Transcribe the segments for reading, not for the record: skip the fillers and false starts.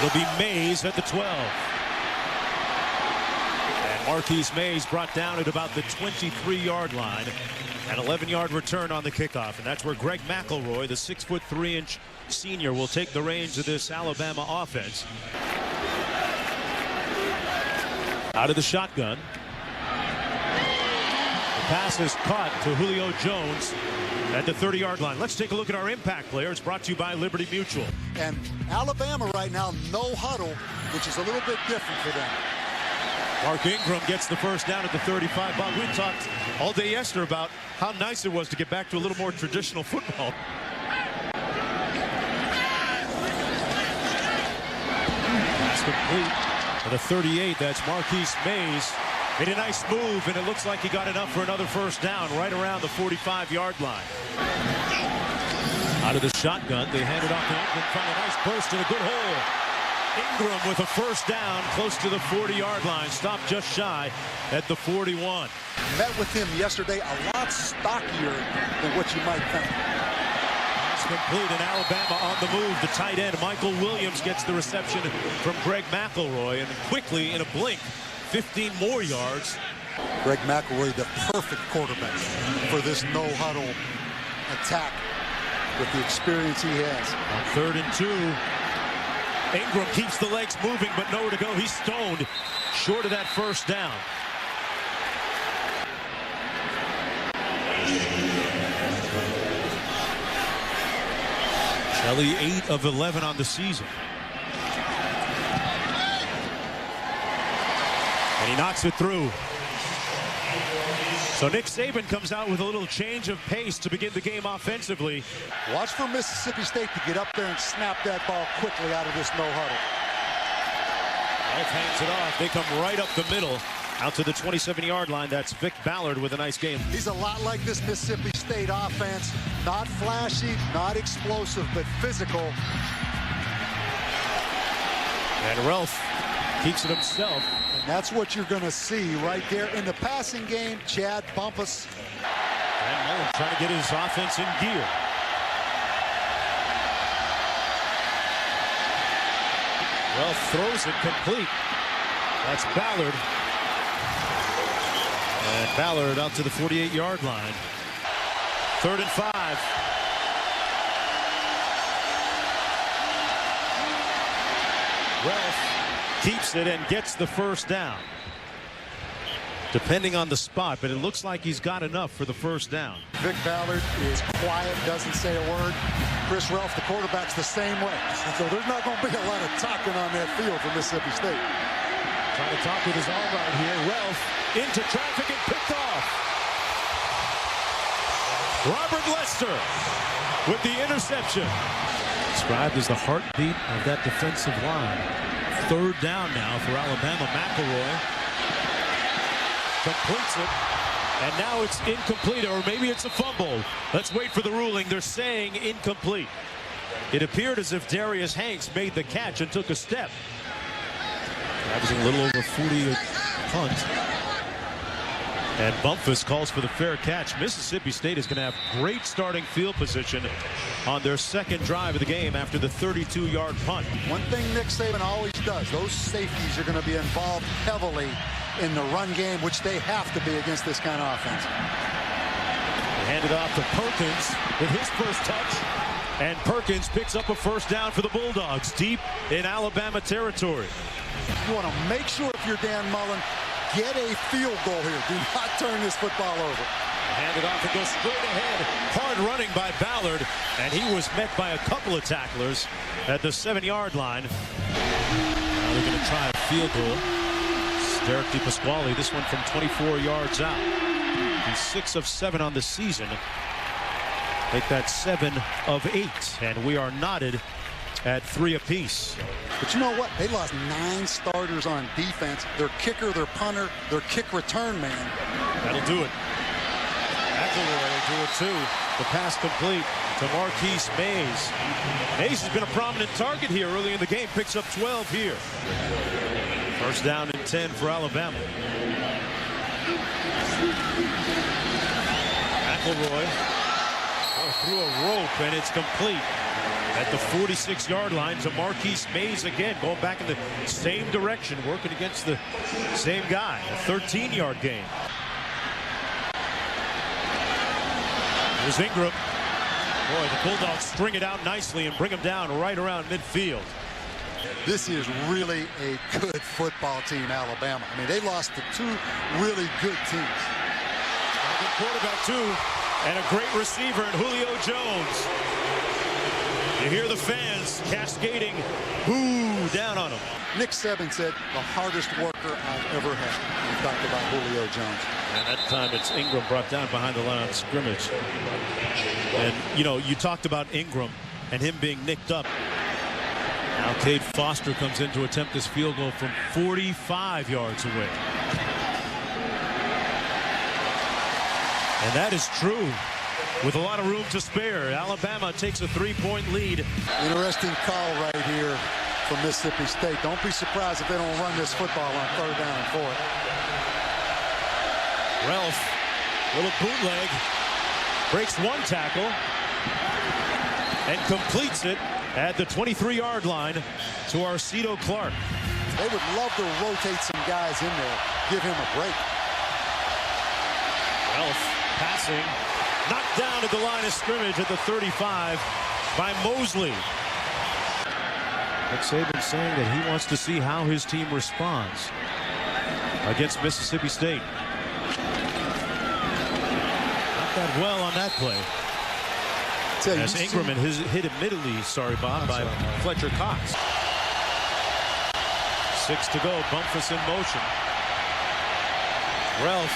It'll be Mays at the 12. And Marquise Mays brought down at about the 23-yard line. An 11-yard return on the kickoff. And that's where Greg McElroy, the 6'3" senior, will take the reins of this Alabama offense. Out of the shotgun. The pass is caught to Julio Jones at the 30-yard line. Let's take a look at our impact player. It's brought to you by Liberty Mutual. And Alabama right now, no huddle, which is a little bit different for them. Mark Ingram gets the first down at the 35. Bob, we talked all day yesterday about how nice it was to get back to a little more traditional football. Pass complete. For the 38, that's Marquise Mays. Made a nice move, and it looks like he got enough for another first down right around the 45-yard line. Out of the shotgun, they hand it off to Ingram, find a nice burst and a good hole. Ingram with a first down close to the 40-yard line. Stopped just shy at the 41. Met with him yesterday, a lot stockier than what you might think. Pass complete, and Alabama on the move. The tight end, Michael Williams, gets the reception from Greg McElroy, and quickly, in a blink, 15 more yards. Greg McElroy, the perfect quarterback for this no-huddle attack with the experience he has. On 3rd and 2, Ingram keeps the legs moving, but nowhere to go. He's stoned short of that first down. Kelly 8 of 11 on the season. And he knocks it through. So Nick Saban comes out with a little change of pace to begin the game offensively. Watch for Mississippi State to get up there and snap that ball quickly out of this no-huddle. Elf hands it off. They come right up the middle. Out to the 27-yard line. That's Vic Ballard with a nice game. He's a lot like this Mississippi State offense. Not flashy, not explosive, but physical. And Ralph keeps it himself. And that's what you're going to see right there in the passing game. Chad Bumpus. And Mullen trying to get his offense in gear. Ralph throws it complete. That's Ballard. And Ballard out to the 48-yard line. 3rd and 5. Ralph keeps it and gets the first down. Depending on the spot, but it looks like he's got enough for the first down. Vic Ballard is quiet, doesn't say a word. Chris Ralph, the quarterback's the same way. So there's not going to be a lot of talking on that field for Mississippi State. Trying to talk with his arm right here. Ralph into traffic and picked off. Robert Lester with the interception. Described as the heartbeat of that defensive line. 3rd down now for Alabama. McElroy completes it, and now it's incomplete, or maybe it's a fumble. Let's wait for the ruling. They're saying incomplete. It appeared as if Darius Hanks made the catch and took a step. Averaging a little over 40 a punt. And Bumpus calls for the fair catch. Mississippi State is going to have great starting field position on their second drive of the game after the 32-yard punt. One thing Nick Saban always does, those safeties are going to be involved heavily in the run game, which they have to be against this kind of offense. They hand it off to Perkins with his first touch. And Perkins picks up a first down for the Bulldogs deep in Alabama territory. You want to make sure, if you're Dan Mullen, get a field goal here. Do not turn this football over. Hand it off and goes straight ahead. Hard running by Ballard, and he was met by a couple of tacklers at the 7-yard line. Now they're going to try a field goal. Derek DePasquale, this one from 24 yards out. He's 6 of 7 on the season. Make that 7 of 8, and we are knotted at 3 apiece. But you know what? They lost 9 starters on defense. Their kicker, their punter, their kick return man. That'll do it. McElroy will do it too. The pass complete to Marquise Mays. Mays has been a prominent target here early in the game. Picks up 12 here. First down and 10 for Alabama. McElroy through a rope, and it's complete. At the 46-yard line to Marquise Mays again, going back in the same direction, working against the same guy. A 13-yard gain. Here's Ingram. Boy, the Bulldogs string it out nicely and bring him down right around midfield. This is really a good football team, Alabama. I mean, they lost to two really good teams. A good quarterback, too, and a great receiver in Julio Jones. You hear the fans cascading boo down on him. Nick Saban said the hardest worker I've ever had. We talked about Julio Jones. And that time it's Ingram brought down behind the line of scrimmage. And, you know, you talked about Ingram and him being nicked up. Now Cade Foster comes in to attempt this field goal from 45 yards away. And that is true. With a lot of room to spare, Alabama takes a 3-point lead. Interesting call right here from Mississippi State. Don't be surprised if they don't run this football on 3rd down and 4. Ralph, little bootleg, breaks one tackle and completes it at the 23-yard line to Arcito Clark. They would love to rotate some guys in there, give him a break. Ralph passing. Knocked down at the line of scrimmage at the 35 by Mosley. Nick Saban saying that he wants to see how his team responds against Mississippi State. Not that well on that play. As Ingram hit admittedly, sorry Bob, by Fletcher Cox. 6 to go, Bumpus in motion. Ralph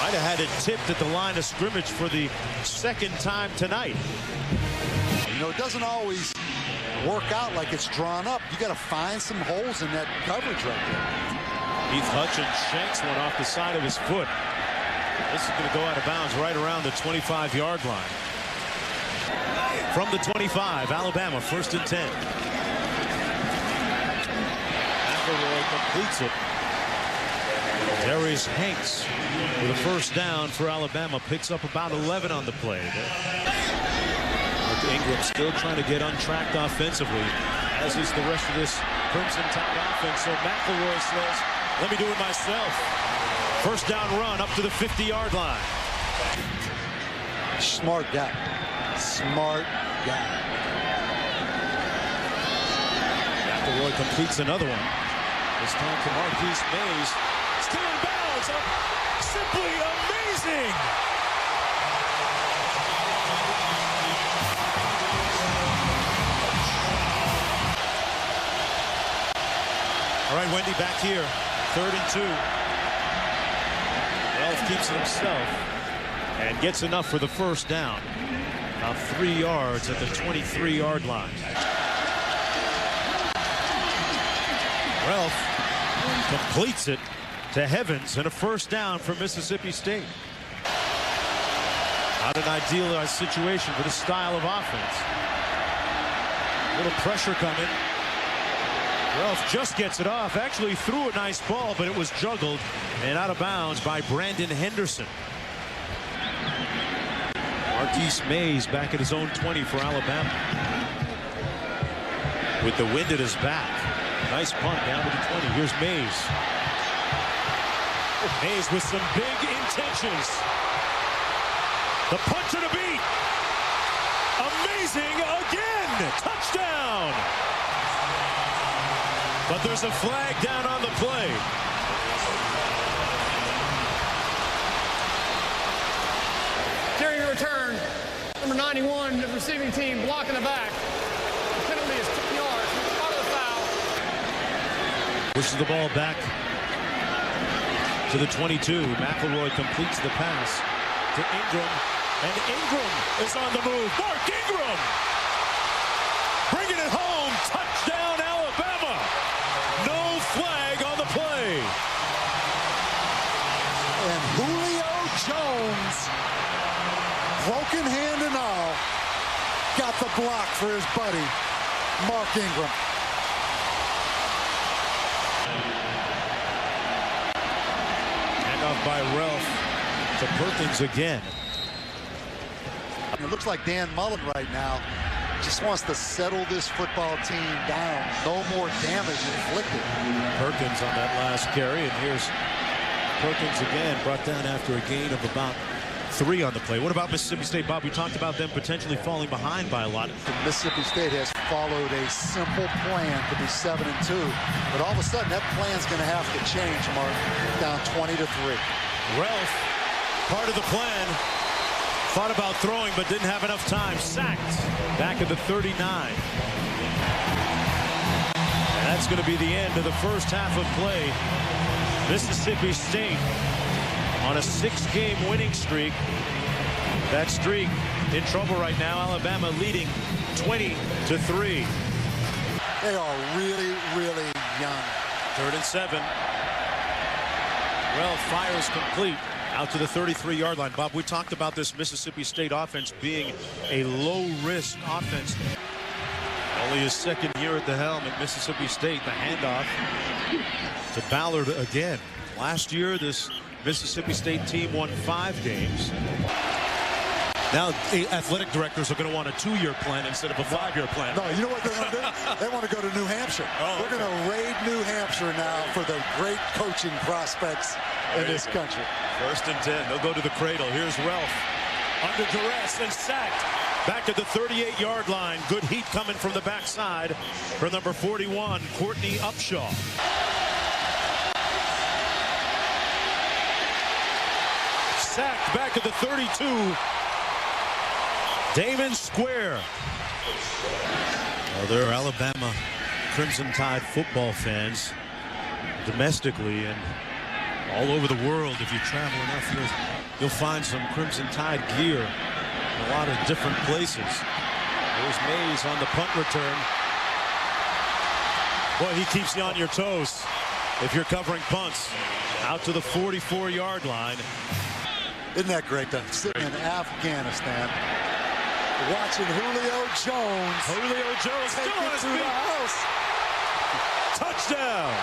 might have had it tipped at the line of scrimmage for the 2nd time tonight. You know, it doesn't always work out like it's drawn up. You got to find some holes in that coverage right there. Heath Hutchins shanks one off the side of his foot. This is going to go out of bounds right around the 25-yard line. From the 25, Alabama, 1st and 10. McElroy completes it. Darius Hanks with a 1st down for Alabama, picks up about 11 on the play. With Ingram still trying to get untracked offensively, as is the rest of this Crimson Tide offense. So McElroy says, let me do it myself. 1st down run up to the 50-yard line. Smart guy. Smart guy. McElroy completes another one. This time to Marquise Mays. Still in bounds. Simply amazing. All right, Wendy, back here. 3rd and 2. Ralph keeps it himself and gets enough for the 1st down. About 3 yards at the 23-yard line. Ralph completes it to Evans and a 1st down for Mississippi State. Not an idealized situation for this style of offense. A little pressure coming. Ralph just gets it off. Actually threw a nice ball, but it was juggled and out of bounds by Brandon Henderson. Marquise Mays back at his own 20 for Alabama. With the wind at his back. Nice punt down to the 20. Here's Mays. Mays with some big intentions. The punch and a beat. Amazing again. Touchdown. But there's a flag down on the play. Carrying a return, number 91, the receiving team blocking the back. The penalty is 10 yards. Part of the foul. Pushes the ball back to the 22. McElroy completes the pass to Ingram. And Ingram is on the move. Mark Ingram bringing it home. Touchdown, Alabama. No flag on the play. And Julio Jones, broken hand and all, got the block for his buddy, Mark Ingram. Handoff by Ralph to Perkins again. It looks like Dan Mullen right now just wants to settle this football team down. No more damage inflicted. Perkins on that last carry, and here's Perkins again, brought down after a gain of about 3 on the play. What about Mississippi State, Bob? We talked about them potentially falling behind by a lot. Mississippi State has followed a simple plan to be 7-2, but all of a sudden that plan's going to have to change, Mark. Down 20-3. Ralph, part of the plan, thought about throwing but didn't have enough time. Sacked back at the 39. And that's going to be the end of the first half of play. Mississippi State on a 6-game winning streak. That streak in trouble right now. Alabama leading 20-3. They are really, really young. 3rd and 7. Ralph fires complete out to the 33-yard line. Bob, we talked about this Mississippi State offense being a low-risk offense. Only his 2nd year at the helm at Mississippi State. The handoff to Ballard again. Last year, this Mississippi State team won 5 games. Now, athletic directors are going to want a 2-year plan instead of a 5-year plan. No, you know what they want to do? They want to go to New Hampshire. We're going to raid New Hampshire now for the great coaching prospects in this country. 1st and 10. They'll go to the cradle. Here's Ralph under duress and sacked. Back at the 38-yard line. Good heat coming from the backside for number 41, Courtney Upshaw. Sacked back at the 32. Damon Square. Well, there are Alabama Crimson Tide football fans domestically and all over the world. If you travel enough, you'll find some Crimson Tide gear in a lot of different places. There's Mays on the punt return. Boy, he keeps you on your toes if you're covering punts. Out to the 44-yard line. Isn't that great, though? Sitting in Afghanistan, watching Julio Jones. Julio Jones take it through the house. Touchdown.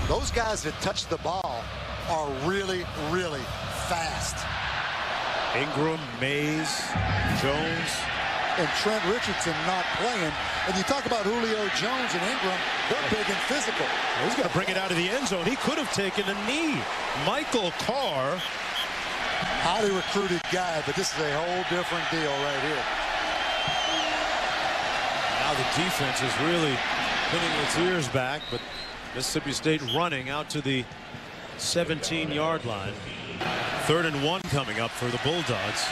Those guys that touch the ball are really, really fast. Ingram, Mays, Jones. And Trent Richardson not playing. And you talk about Julio Jones and Ingram, they're big and physical. He's got to bring it out of the end zone. He could have taken a knee. Michael Carr. Highly recruited guy, but this is a whole different deal right here. Now the defense is really pinning its ears back, but Mississippi State running out to the 17-yard line. 3rd and 1 coming up for the Bulldogs.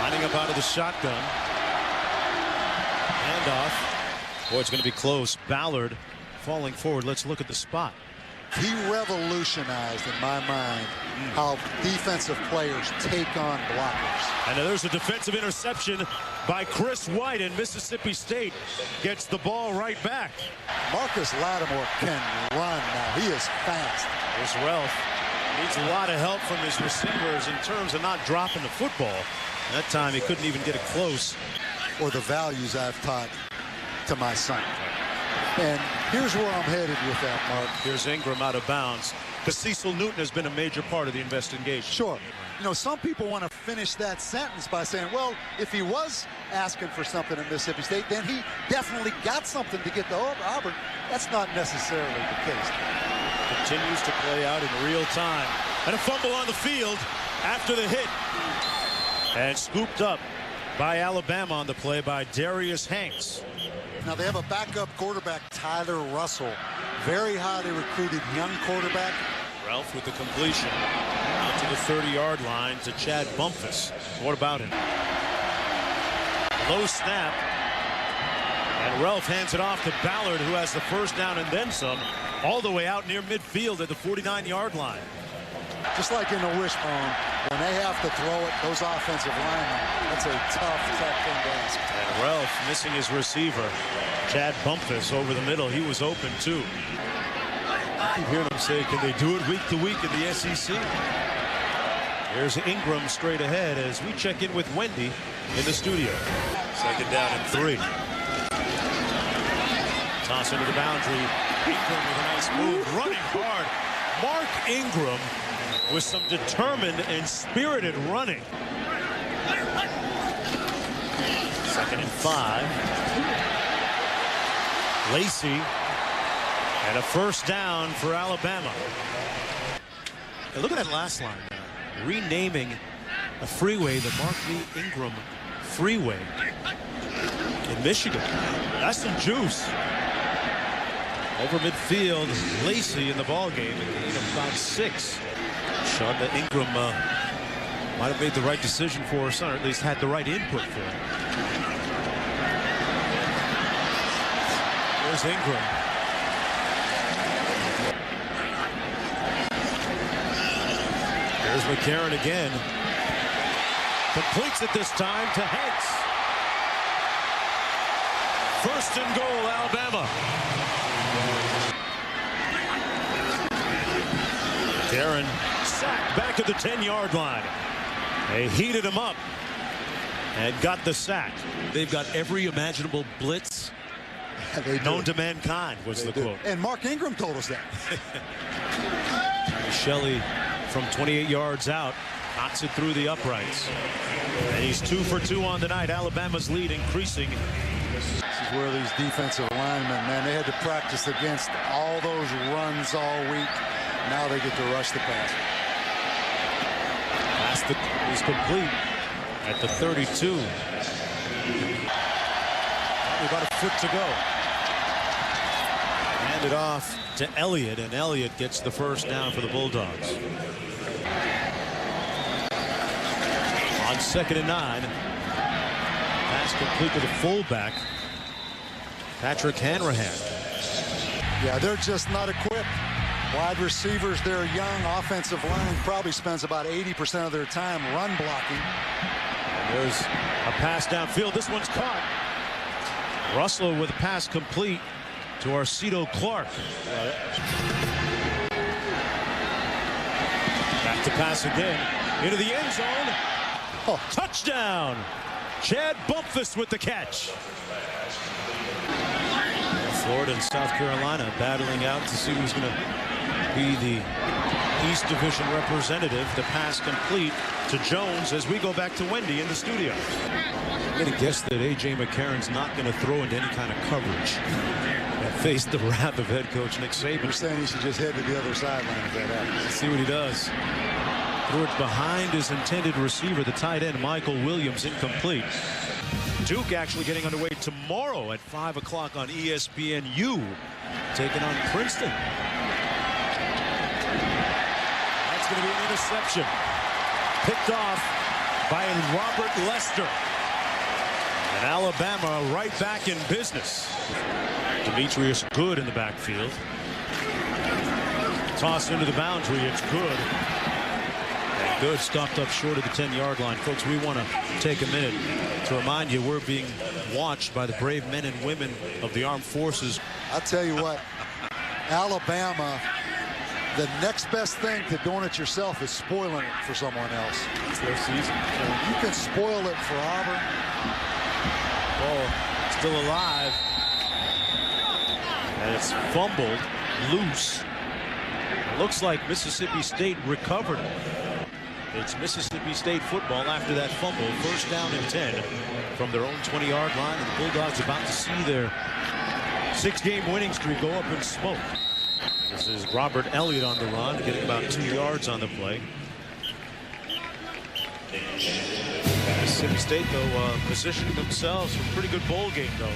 Lining up out of the shotgun. Handoff. Boy, it's going to be close. Ballard falling forward. Let's look at the spot. He revolutionized, in my mind, how defensive players take on blockers. And there's a defensive interception by Chris White, and Mississippi State gets the ball right back. Marcus Lattimore can run now. He is fast. There's Ralph. Needs a lot of help from his receivers in terms of not dropping the football. That time he couldn't even get it close. Or the values I've taught to my son. And here's where I'm headed with that, Mark. Here's Ingram out of bounds. Because Cecil Newton has been a major part of the investigation. Sure. You know, some people want to finish that sentence by saying, well, if he was asking for something at Mississippi State, then he definitely got something to get to Auburn. That's not necessarily the case. Continues to play out in real time. And a fumble on the field after the hit. And scooped up by Alabama on the play by Darius Hanks. Now they have a backup quarterback, Tyler Russell. Very highly recruited young quarterback. Ralph with the completion. Out to the 30-yard line to Chad Bumpus. What about him? Low snap. And Ralph hands it off to Ballard, who has the first down and then some, all the way out near midfield at the 49-yard line. Just like in the wishbone, when they have to throw it, those offensive linemen, that's a tough thing to ask. And Ralph missing his receiver. Chad Bumpus over the middle. He was open, too. I keep hearing him say, can they do it week to week in the SEC? Here's Ingram straight ahead as we check in with Wendy in the studio. 2nd down and 3. Toss into the boundary. Ingram with a nice move, running hard. Mark Ingram with some determined and spirited running. 2nd and 5. Lacey, and a first down for Alabama. And look at that last line. Renaming a freeway the Mark V. Ingram Freeway in Michigan. That's some juice. Over midfield, Lacey in the ball game. About 6. Shonda Ingram might have made the right decision for her son, or at least had the right input for him. There's Ingram. There's McCarron again. Completes it this time to Hanks. 1st and goal, Alabama. McCarron sacked back at the 10-yard line. They heated him up and got the sack. They've got every imaginable blitz known to mankind, was the quote. And Mark Ingram told us that. Shelley from 28 yards out knocks it through the uprights. And he's 2 for 2 on the night. Alabama's lead increasing. This is where these defensive linemen, man, they had to practice against all those runs all week. Now they get to rush the pass. Pass is complete at the 32. About a foot to go. Hand it off to Elliott, and Elliott gets the first down for the Bulldogs. On 2nd and 9. Pass complete to the fullback, Patrick Hanrahan. Yeah, they're just not equipped. Wide receivers, they're young. Offensive line probably spends about 80% of their time run blocking. And there's a pass downfield. This one's caught. Russell with a pass complete to Arcito Clark. Back to pass again. Into the end zone. Oh. Touchdown. Chad Bumpus with the catch. Florida and South Carolina battling out to see who's going to be the East Division representative. The pass complete to Jones as we go back to Wendy in the studio. I'm going to guess that A.J. McCarron's not going to throw into any kind of coverage that faced the wrath of head coach Nick Saban. You're saying he should just head to the other sideline if that happens. Let's see what he does. Threw it behind his intended receiver, the tight end Michael Williams, incomplete. Duke actually getting underway tomorrow at 5 o'clock on ESPNU, taking on Princeton. That's going to be an interception. Picked off by Robert Lester. And Alabama right back in business. Demetrius Good in the backfield. Toss into the boundary. It's Good. And Good stopped up short of the 10-yard line. Folks, we want to take a minute to remind you we're being watched by the brave men and women of the armed forces. I'll tell you what, Alabama, the next best thing to doing it yourself is spoiling it for someone else. It's their season. You can spoil it for Auburn. Ball still alive. And it's fumbled loose. It looks like Mississippi State recovered it. It's Mississippi State football after that fumble. First down and 10 from their own 20-yard line. And the Bulldogs about to see their 6-game winning streak go up in smoke. This is Robert Elliott on the run, getting about 2 yards on the play. Mississippi State, though, positioning themselves for a pretty good bowl game, though.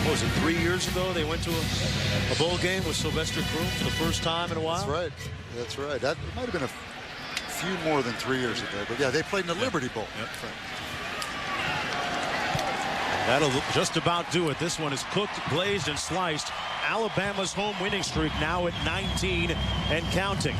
What was it, 3 years ago they went to a bowl game with Sylvester Croom for the first time in a while? That's right. That's right. That might have been a few more than 3 years ago. But, yeah, they played in the Liberty Bowl. Yep. That'll just about do it. This one is cooked, glazed, and sliced. Alabama's home winning streak now at 19 and counting.